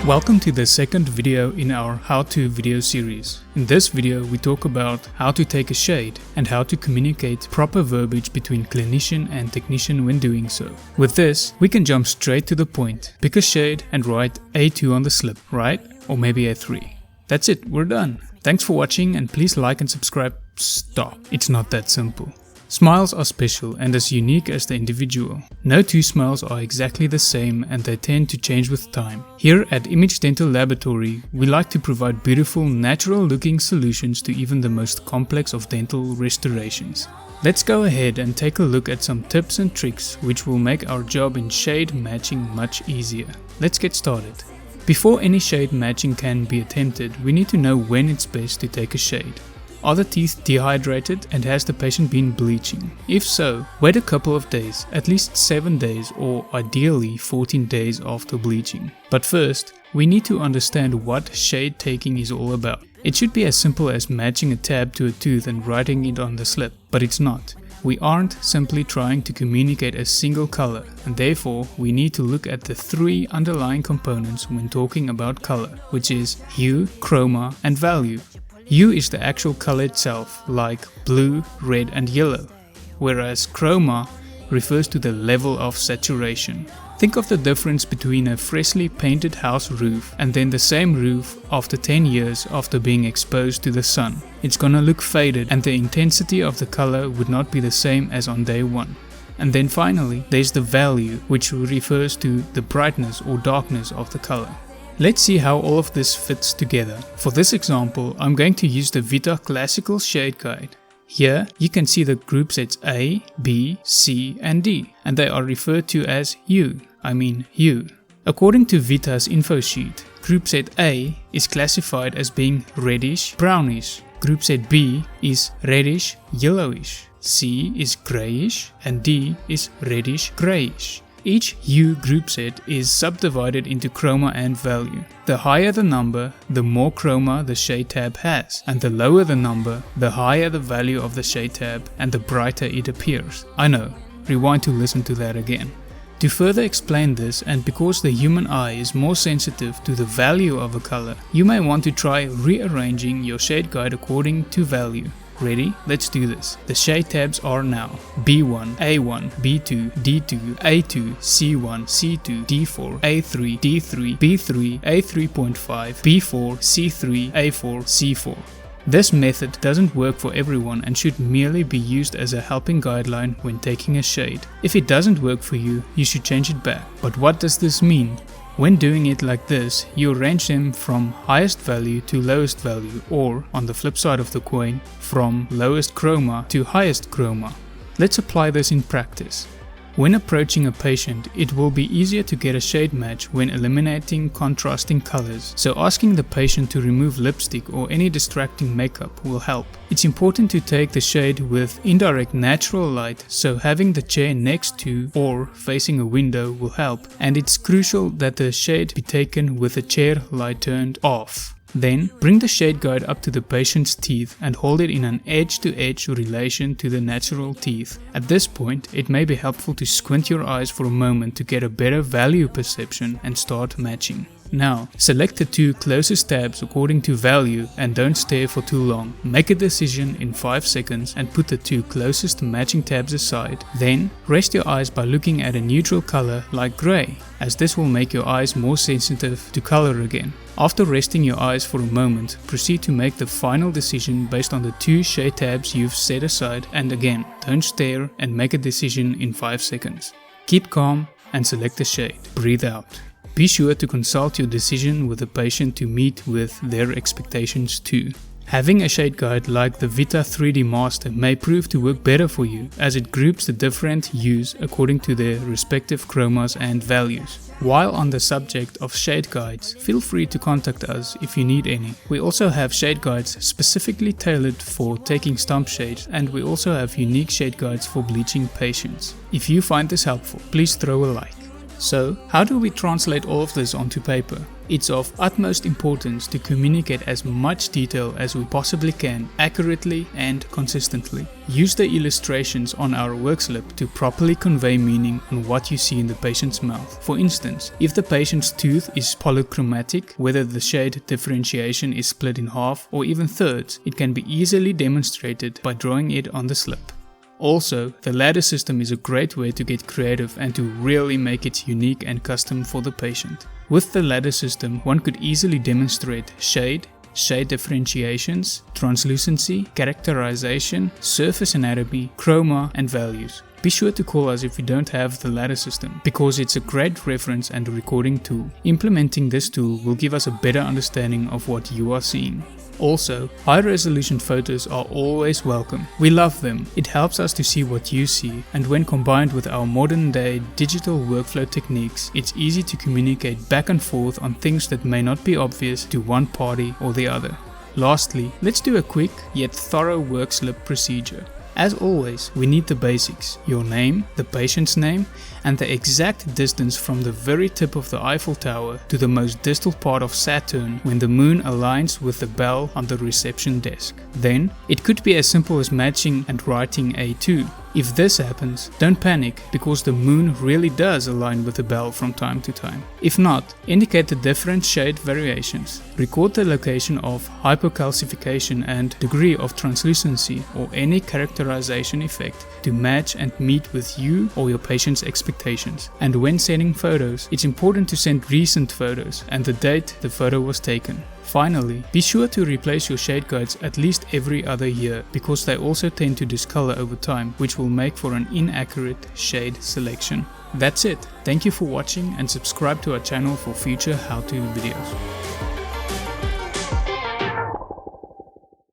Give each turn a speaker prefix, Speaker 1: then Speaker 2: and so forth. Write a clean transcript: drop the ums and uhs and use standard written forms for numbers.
Speaker 1: Welcome to the second video in our how-to video series. In this video we talk about how to take a shade and how to communicate proper verbiage between clinician and technician when doing so. With this, we can jump straight to the point, pick a shade and write A2 on the slip, right? Or maybe A3. That's it, we're done. Thanks for watching and please like and subscribe. Stop, it's not that simple. Smiles are special and as unique as the individual. No two smiles are exactly the same and they tend to change with time. Here at Image Dental Laboratory, we like to provide beautiful, natural looking solutions to even the most complex of dental restorations. Let's go ahead and take a look at some tips and tricks which will make our job in shade matching much easier. Let's get started. Before any shade matching can be attempted, we need to know when it's best to take a shade. Are the teeth dehydrated and has the patient been bleaching? If so, wait a couple of days, at least 7 days or ideally 14 days after bleaching. But first, we need to understand what shade taking is all about. It should be as simple as matching a tab to a tooth and writing it on the slip, but it's not. We aren't simply trying to communicate a single color, and therefore we need to look at the three underlying components when talking about color, which is hue, chroma, and value. Hue is the actual color itself, like blue, red and yellow, whereas chroma refers to the level of saturation. Think of the difference between a freshly painted house roof and then the same roof after 10 years after being exposed to the sun. It's gonna look faded and the intensity of the color would not be the same as on day one. And then finally, there's the value, which refers to the brightness or darkness of the color. Let's see how all of this fits together. For this example, I'm going to use the Vita Classical Shade Guide. Here, you can see the group sets A, B, C and D, and they are referred to as hue. According to Vita's info sheet, group set A is classified as being reddish, brownish. Group set B is reddish, yellowish. C is grayish and D is reddish, grayish. Each hue group set is subdivided into chroma and value. The higher the number, the more chroma the shade tab has, and the lower the number, the higher the value of the shade tab and the brighter it appears. I know, rewind to listen to that again. To further explain this, and because the human eye is more sensitive to the value of a color, you may want to try rearranging your shade guide according to value. Ready? Let's do this. The shade tabs are now B1, A1, B2, D2, A2, C1, C2, D4, A3, D3, B3, A3.5, B4, C3, A4, C4. This method doesn't work for everyone and should merely be used as a helping guideline when taking a shade. If it doesn't work for you, you should change it back. But what does this mean? When doing it like this, you arrange them from highest value to lowest value, or on the flip side of the coin, from lowest chroma to highest chroma. Let's apply this in practice. When approaching a patient, it will be easier to get a shade match when eliminating contrasting colors, so asking the patient to remove lipstick or any distracting makeup will help. It's important to take the shade with indirect natural light, so having the chair next to or facing a window will help, and it's crucial that the shade be taken with the chair light turned off. Then, bring the shade guide up to the patient's teeth and hold it in an edge-to-edge relation to the natural teeth. At this point, it may be helpful to squint your eyes for a moment to get a better value perception and start matching. Now, select the two closest tabs according to value and don't stare for too long. Make a decision in 5 seconds and put the two closest matching tabs aside. Then, rest your eyes by looking at a neutral color like grey, as this will make your eyes more sensitive to color again. After resting your eyes for a moment, proceed to make the final decision based on the two shade tabs you've set aside, and again, don't stare and make a decision in 5 seconds. Keep calm and select a shade. Breathe out. Be sure to consult your decision with the patient to meet with their expectations too. Having a shade guide like the Vita 3D Master may prove to work better for you, as it groups the different hues according to their respective chromas and values. While on the subject of shade guides, feel free to contact us if you need any. We also have shade guides specifically tailored for taking stump shades, and we also have unique shade guides for bleaching patients. If you find this helpful, please throw a like. So, how do we translate all of this onto paper? It's of utmost importance to communicate as much detail as we possibly can, accurately and consistently. Use the illustrations on our work slip to properly convey meaning on what you see in the patient's mouth. For instance, if the patient's tooth is polychromatic, whether the shade differentiation is split in half or even thirds, it can be easily demonstrated by drawing it on the slip. Also, the ladder system is a great way to get creative and to really make it unique and custom for the patient. With the ladder system, one could easily demonstrate shade differentiations, translucency, characterization, surface anatomy, chroma and values. Be sure to call us if you don't have the ladder system, because it's a great reference and recording tool. Implementing this tool will give us a better understanding of what you are seeing. Also, high-resolution photos are always welcome. We love them. It helps us to see what you see, and when combined with our modern-day digital workflow techniques, it's easy to communicate back and forth on things that may not be obvious to one party or the other. Lastly, let's do a quick yet thorough work slip procedure. As always, we need the basics: your name, the patient's name, and the exact distance from the very tip of the Eiffel Tower to the most distal part of Saturn when the moon aligns with the bell on the reception desk. Then, it could be as simple as matching and writing A2. If this happens, don't panic, because the moon really does align with the bell from time to time. If not, indicate the different shade variations. Record the location of hypocalcification and degree of translucency or any characterization effect to match and meet with you or your patient's expectations. And when sending photos, it's important to send recent photos and the date the photo was taken. Finally, be sure to replace your shade guides at least every other year, because they also tend to discolor over time, which will make for an inaccurate shade selection. That's it. Thank you for watching and subscribe to our channel for future how-to videos.